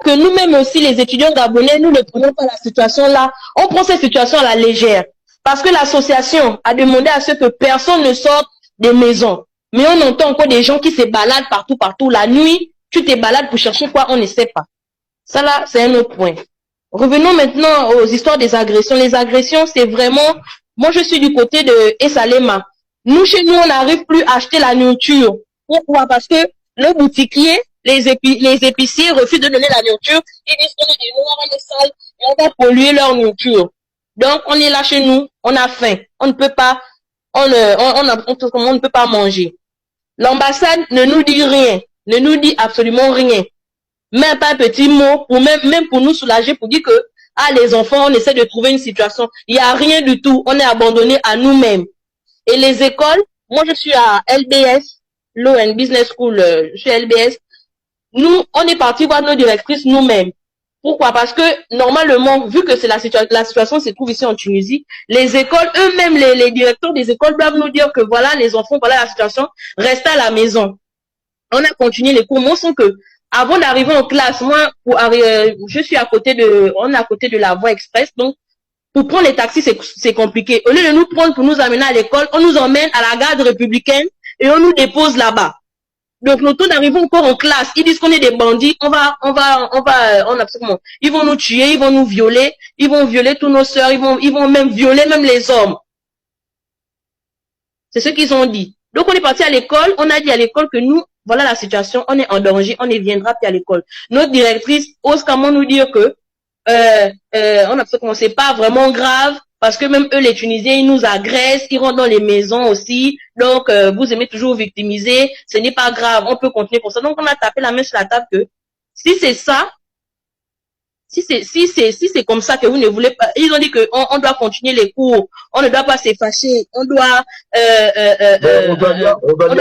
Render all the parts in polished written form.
que nous-mêmes aussi, les étudiants gabonais, nous ne prenons pas la situation là. On prend cette situation à la légère. Parce que l'association a demandé à ce que personne ne sorte des maisons. Mais on entend encore des gens qui se baladent partout. La nuit, tu te balades pour chercher quoi, on ne sait pas. Ça là, c'est un autre point. Revenons maintenant aux histoires des agressions. Les agressions, c'est vraiment... Moi, je suis du côté de Essalema. Nous, chez nous, on n'arrive plus à acheter la nourriture. Pourquoi? Parce que le boutiquier, les épiciers refusent de donner la nourriture. Ils disent qu'on est des noirs, on est sales, et on va polluer leur nourriture. Donc, on est là chez nous, on a faim. On ne peut pas, on ne peut pas manger. L'ambassade ne nous dit rien, ne nous dit absolument rien. Même pas un petit mot, pour même pour nous soulager, pour dire que, ah, les enfants, on essaie de trouver une situation. Il n'y a rien du tout. On est abandonné à nous-mêmes. Et les écoles, moi, je suis à LBS, Law and Business School, je suis à LBS. Nous, on est parti voir nos directrices nous-mêmes. Pourquoi? Parce que, normalement, vu que c'est la situation se trouve ici en Tunisie, les écoles, eux-mêmes, les directeurs des écoles doivent nous dire que voilà, les enfants, voilà la situation, restez à la maison. On a continué les cours. Moi, je sens que, avant d'arriver en classe, moi, je suis on est à côté de la voie express, donc, pour prendre les taxis, c'est compliqué. Au lieu de nous prendre pour nous amener à l'école, on nous emmène à la garde républicaine et on nous dépose là-bas. Donc, le temps d'arriver encore en classe, ils disent qu'on est des bandits, ils vont nous tuer, ils vont nous violer, ils vont violer tous nos sœurs, ils vont même violer même les hommes. C'est ce qu'ils ont dit. Donc, on est parti à l'école, on a dit à l'école que nous, voilà la situation, on est en danger, on ne viendra plus à l'école. Notre directrice ose comment nous dire que, c'est pas vraiment grave, parce que même eux, les Tunisiens, ils nous agressent, ils rentrent dans les maisons aussi. Donc, vous aimez toujours victimiser. Ce n'est pas grave, on peut continuer pour ça. Donc, on a tapé la main sur la table que si c'est ça, si c'est comme ça que vous ne voulez pas, ils ont dit que on doit continuer les cours, on ne doit pas s'effacher, on doit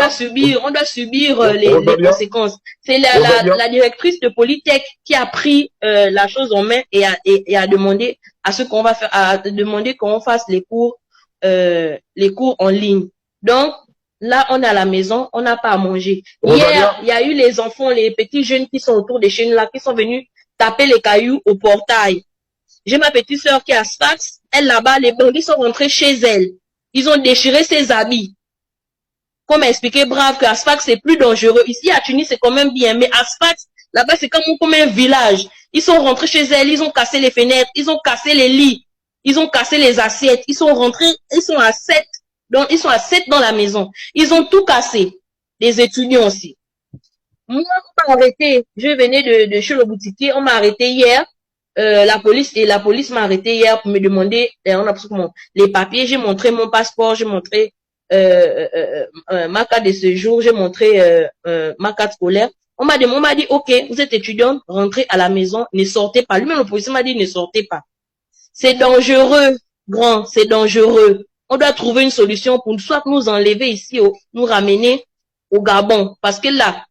subir les conséquences. C'est la directrice de Polytech qui a pris la chose en main et a demandé à ce qu'on va faire, a demandé qu'on fasse les cours en ligne. Donc là, on est à la maison, on n'a pas à manger. Hier, il y a eu les enfants, les petits jeunes qui sont autour de chez nous là, qui sont venus taper les cailloux au portail. J'ai ma petite sœur qui est à Sfax, elle là-bas, les bandits sont rentrés chez elle. Ils ont déchiré ses habits. Comme a expliqué Brave que Sfax c'est plus dangereux. Ici à Tunis c'est quand même bien, mais à Sfax, là-bas c'est comme un village. Ils sont rentrés chez elle, ils ont cassé les fenêtres, ils ont cassé les lits, ils ont cassé les assiettes, ils sont rentrés, ils sont à 7. Donc ils sont à 7 dans la maison. Ils ont tout cassé. Les étudiants aussi. Moi, on m'a arrêté. Je venais de chez le boutiquier. On m'a arrêté hier. La police m'a arrêté hier pour me demander les papiers. J'ai montré mon passeport, j'ai montré ma carte de séjour, j'ai montré ma carte scolaire. On m'a dit, ok, vous êtes étudiante, rentrez à la maison, ne sortez pas. Lui-même, le policier m'a dit, ne sortez pas. C'est dangereux, grand, c'est dangereux. On doit trouver une solution pour soit nous enlever ici, nous ramener au Gabon. Parce que là,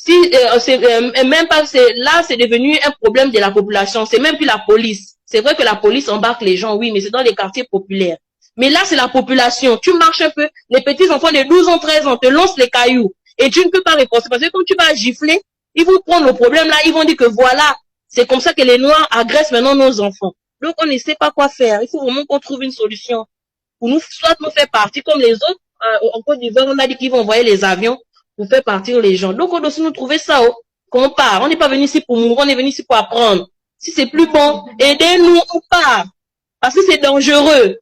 même pas, là, c'est devenu un problème de la population. C'est même plus la police. C'est vrai que la police embarque les gens, oui, mais c'est dans les quartiers populaires. Mais là, c'est la population. Tu marches un peu, les petits enfants de 12 ans, 13 ans te lancent les cailloux. Et tu ne peux pas répondre. Parce que quand tu vas gifler, ils vont prendre le problème là, ils vont dire que voilà, c'est comme ça que les Noirs agressent maintenant nos enfants. Donc, on ne sait pas quoi faire. Il faut vraiment qu'on trouve une solution. Pour nous, soit nous faire partie comme les autres. En Côte d'Ivoire, on a dit qu'ils vont envoyer les avions pour faire partir les gens. Donc, on doit aussi nous trouver ça, qu'on part. On n'est pas venu ici pour mourir, on est venu ici pour apprendre. Si c'est plus bon, aidez-nous, on part. Parce que c'est dangereux.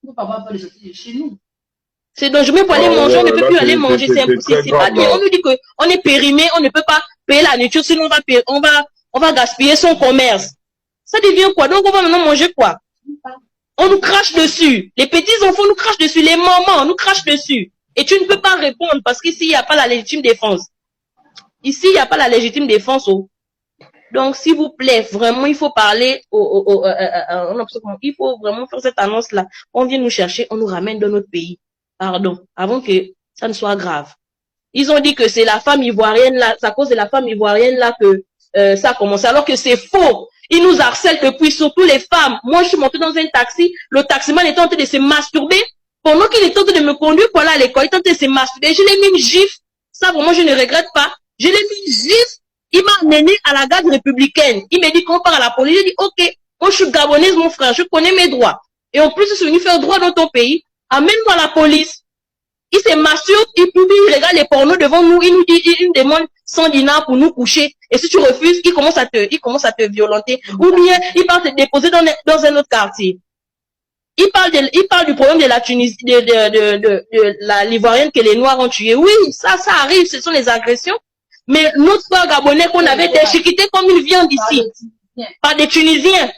On ne peut pas avoir peur de sortir de chez nous. C'est dangereux pour aller manger, on ne peut plus aller manger, c'est pas bien. On nous dit qu'on est périmé, on ne peut pas payer la nourriture, sinon on va gaspiller son commerce. Ça devient quoi? Donc, on va maintenant manger quoi? On nous crache dessus. Les petits enfants nous crachent dessus, les mamans nous crachent dessus. Et tu ne peux pas répondre parce qu'ici, il n'y a pas la légitime défense. Ici, il n'y a pas la légitime défense. Donc, s'il vous plaît, vraiment, il faut parler il faut vraiment faire cette annonce-là. On vient nous chercher, on nous ramène dans notre pays. Pardon, avant que ça ne soit grave. Ils ont dit que c'est la femme ivoirienne là, c'est à cause de la femme ivoirienne là que ça a commencé. Alors que c'est faux. Ils nous harcèlent depuis, surtout les femmes. Moi, je suis montée dans un taxi, le taximan était en train de se masturber. Pendant qu'il était en train de me conduire pour aller à l'école, il était en train de se masturber. Je l'ai mis une gifle. Ça, vraiment, je ne regrette pas. Je l'ai mis une gifle. Il m'a amené à la garde républicaine. Il m'a dit qu'on part à la police. J'ai dit, ok, moi je suis gabonaise, mon frère, je connais mes droits. Et en plus, je suis venu faire droit dans ton pays. Amène-moi à la police. Il se masturbe, il regarde les pornos devant nous, il nous demande 100 dinars pour nous coucher. Et si tu refuses, il commence à te violenter. Ou bien, il part te déposer dans un autre quartier. Il parle du problème de la Tunisie, de l'Ivoirienne que les Noirs ont tué. Oui, ça arrive, ce sont les agressions. Mais notre frère gabonais qu'on avait déchiqueté comme une viande ici, par des Tunisiens,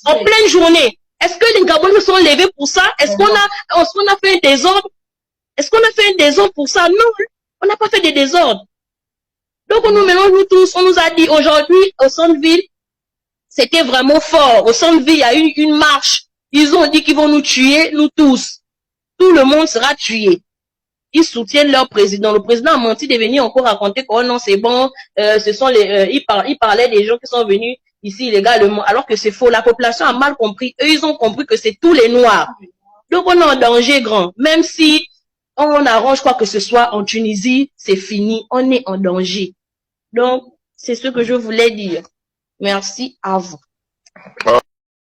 en pleine journée. Est-ce que les Gabonais sont levés pour ça? Est-ce qu'on a fait un désordre? Est-ce qu'on a fait un désordre pour ça? Non, on n'a pas fait des désordres. Donc, nous tous, on nous a dit aujourd'hui, au centre-ville, c'était vraiment fort. Au centre-ville, il y a eu une marche. Ils ont dit qu'ils vont nous tuer, nous tous. Tout le monde sera tué. Ils soutiennent leur président. Le président a menti de venir encore raconter que oh non, c'est bon, ce sont il parlait des gens qui sont venus ici illégalement, alors que c'est faux. La population a mal compris. Eux, ils ont compris que c'est tous les Noirs. Donc, on est en danger grand. Même si on arrange quoi que ce soit en Tunisie, c'est fini. On est en danger. Donc, c'est ce que je voulais dire. Merci à vous.